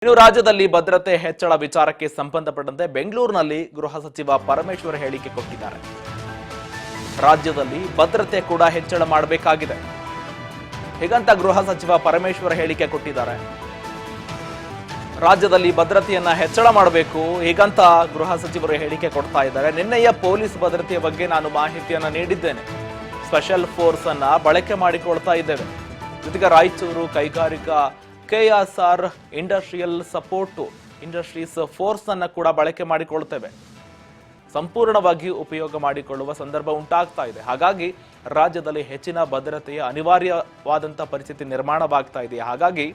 ಇನ್ನು ರಾಜ್ಯದಲ್ಲಿ ಭದ್ರತೆ ಹೆಚ್ಚಳ ವಿಚಾರಕ್ಕೆ ಸಂಬಂಧಪಟ್ಟಂತೆ ಬೆಂಗಳೂರಿನಲ್ಲಿ ಗೃಹ ಸಚಿವ ಪರಮೇಶ್ವರ್ ಹೇಳಿಕೆ ಕೊಟ್ಟಿದ್ದಾರೆ. ರಾಜ್ಯದಲ್ಲಿ ಭದ್ರತೆ ಕೂಡ ಹೆಚ್ಚಳ ಮಾಡಬೇಕಾಗಿದೆ ಹೀಗಂತ ಗೃಹ ಸಚಿವ ಪರಮೇಶ್ವರ್ ಹೇಳಿಕೆ ಕೊಟ್ಟಿದ್ದಾರೆ. ರಾಜ್ಯದಲ್ಲಿ ಭದ್ರತೆಯನ್ನ ಹೆಚ್ಚಳ ಮಾಡಬೇಕು ಹೀಗಂತ ಗೃಹ ಸಚಿವರು ಹೇಳಿಕೆ ಕೊಡ್ತಾ ಇದ್ದಾರೆ. ನಿನ್ನೆಯ ಪೊಲೀಸ್ ಭದ್ರತೆಯ ಬಗ್ಗೆ ನಾನು ಮಾಹಿತಿಯನ್ನ ನೀಡಿದ್ದೇನೆ. ಸ್ಪೆಷಲ್ ಫೋರ್ಸ್ ಅನ್ನ ಬಳಕೆ ಮಾಡಿಕೊಳ್ತಾ ಇದ್ದೇವೆ. ಜೊತೆಗೆ ರಾಯಚೂರು ಕೈಗಾರಿಕಾ KSR industrial support industries force ಅನ್ನ ಕೂಡ ಬಳಕೆ ಮಾಡಿಕೊಳ್ತೇವೆ. ಸಂಪೂರ್ಣವಾಗಿ ಉಪಯೋಗ ಮಾಡಿಕೊಳ್ಳುವ ಸಂದರ್ಭ ಉಂಟಾಗ್ತಾ ಇದೆ. ಹಾಗಾಗಿ ರಾಜ್ಯದಲ್ಲಿ ಹೆಚ್ಚಿನ ಭದ್ರತೆಯ ಅನಿವಾರ್ಯವಾದಂತಹ ಪರಿಸ್ಥಿತಿ ನಿರ್ಮಾಣವಾಗ್ತಾ ಇದೆ. ಹಾಗಾಗಿ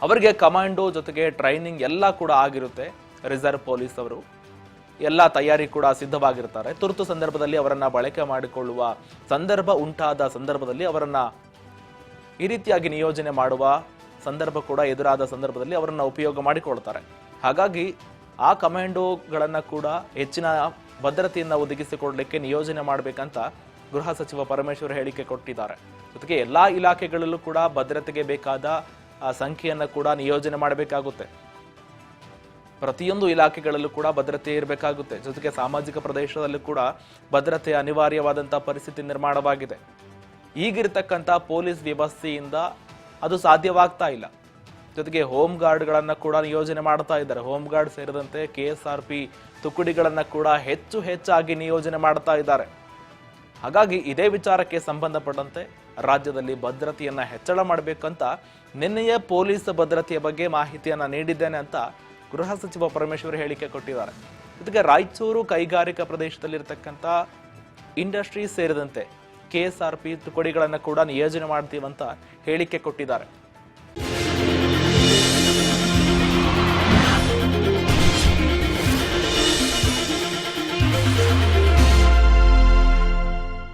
ಅವರಿಗೆ ಕಮಾಂಡೋ ಜೊತೆಗೆ ಟ್ರೈನಿಂಗ್ ಎಲ್ಲ ಕೂಡ ಆಗಿರುತ್ತೆ. ರಿಸರ್ವ್ ಪೊಲೀಸ್ ಅವರು ಎಲ್ಲ ತಯಾರಿ ಕೂಡ ಸಿದ್ಧವಾಗಿರ್ತಾರೆ. ತುರ್ತು ಸಂದರ್ಭದಲ್ಲಿ ಅವರನ್ನ ಬಳಕೆ ಮಾಡಿಕೊಳ್ಳುವ ಸಂದರ್ಭ ಉಂಟಾದ ಸಂದರ್ಭದಲ್ಲಿ ಅವರನ್ನ ಈ ರೀತಿಯಾಗಿ ನಿಯೋಜನೆ ಮಾಡುವ ಸಂದರ್ಭ ಕೂಡ ಎದುರಾದ ಸಂದರ್ಭದಲ್ಲಿ ಅವರನ್ನ ಉಪಯೋಗ ಮಾಡಿಕೊಳ್ತಾರೆ. ಹಾಗಾಗಿ ಆ ಕಮಾಂಡೋಗಳನ್ನ ಕೂಡ ಹೆಚ್ಚಿನ ಭದ್ರತೆಯನ್ನ ಒದಗಿಸಿಕೊಡ್ಲಿಕ್ಕೆ ನಿಯೋಜನೆ ಮಾಡಬೇಕಂತ ಗೃಹ ಸಚಿವ ಪರಮೇಶ್ವರ್ ಹೇಳಿಕೆ ಕೊಟ್ಟಿದ್ದಾರೆ. ಜೊತೆಗೆ ಎಲ್ಲಾ ಇಲಾಖೆಗಳಲ್ಲೂ ಕೂಡ ಭದ್ರತೆಗೆ ಬೇಕಾದ ಸಂಖ್ಯೆಯನ್ನ ಕೂಡ ನಿಯೋಜನೆ ಮಾಡಬೇಕಾಗುತ್ತೆ. ಪ್ರತಿಯೊಂದು ಇಲಾಖೆಗಳಲ್ಲೂ ಕೂಡ ಭದ್ರತೆ ಇರಬೇಕಾಗುತ್ತೆ. ಜೊತೆಗೆ ಸಾಮಾಜಿಕ ಪ್ರದೇಶದಲ್ಲೂ ಕೂಡ ಭದ್ರತೆ ಅನಿವಾರ್ಯವಾದಂತಹ ಪರಿಸ್ಥಿತಿ ನಿರ್ಮಾಣವಾಗಿದೆ. ಈಗಿರ್ತಕ್ಕಂಥ ಪೊಲೀಸ್ ವ್ಯವಸ್ಥೆಯಿಂದ ಅದು ಸಾಧ್ಯವಾಗ್ತಾ ಇಲ್ಲ. ಜೊತೆಗೆ ಹೋಮ್ ಗಾರ್ಡ್ಗಳನ್ನ ಕೂಡ ನಿಯೋಜನೆ ಮಾಡ್ತಾ ಇದ್ದಾರೆ. ಹೋಮ್ ಗಾರ್ಡ್ ಸೇರಿದಂತೆ KSRP ತುಕಡಿಗಳನ್ನ ಕೂಡ ಹೆಚ್ಚಾಗಿ ನಿಯೋಜನೆ ಮಾಡ್ತಾ ಇದ್ದಾರೆ. ಹಾಗಾಗಿ ಇದೇ ವಿಚಾರಕ್ಕೆ ಸಂಬಂಧಪಟ್ಟಂತೆ ರಾಜ್ಯದಲ್ಲಿ ಭದ್ರತೆಯನ್ನ ಹೆಚ್ಚಳ ಮಾಡಬೇಕಂತ ನಿನ್ನೆಯೇ ಪೊಲೀಸ್ ಭದ್ರತೆಯ ಬಗ್ಗೆ ಮಾಹಿತಿಯನ್ನ ನೀಡಿದ್ದೇನೆ ಅಂತ ಗೃಹ ಸಚಿವ ಪರಮೇಶ್ವರ್ ಹೇಳಿಕೆ ಕೊಟ್ಟಿದ್ದಾರೆ. ಜೊತೆಗೆ ರಾಯಚೂರು ಕೈಗಾರಿಕಾ ಪ್ರದೇಶದಲ್ಲಿರ್ತಕ್ಕಂಥ ಇಂಡಸ್ಟ್ರಿ ಸೇರಿದಂತೆ KSRP ತುಕಡಿಗಳನ್ನು ಕೂಡ ನಿಯೋಜನೆ ಮಾಡ್ತೀವಂತ ಹೇಳಿಕೆ ಕೊಟ್ಟಿದ್ದಾರೆ.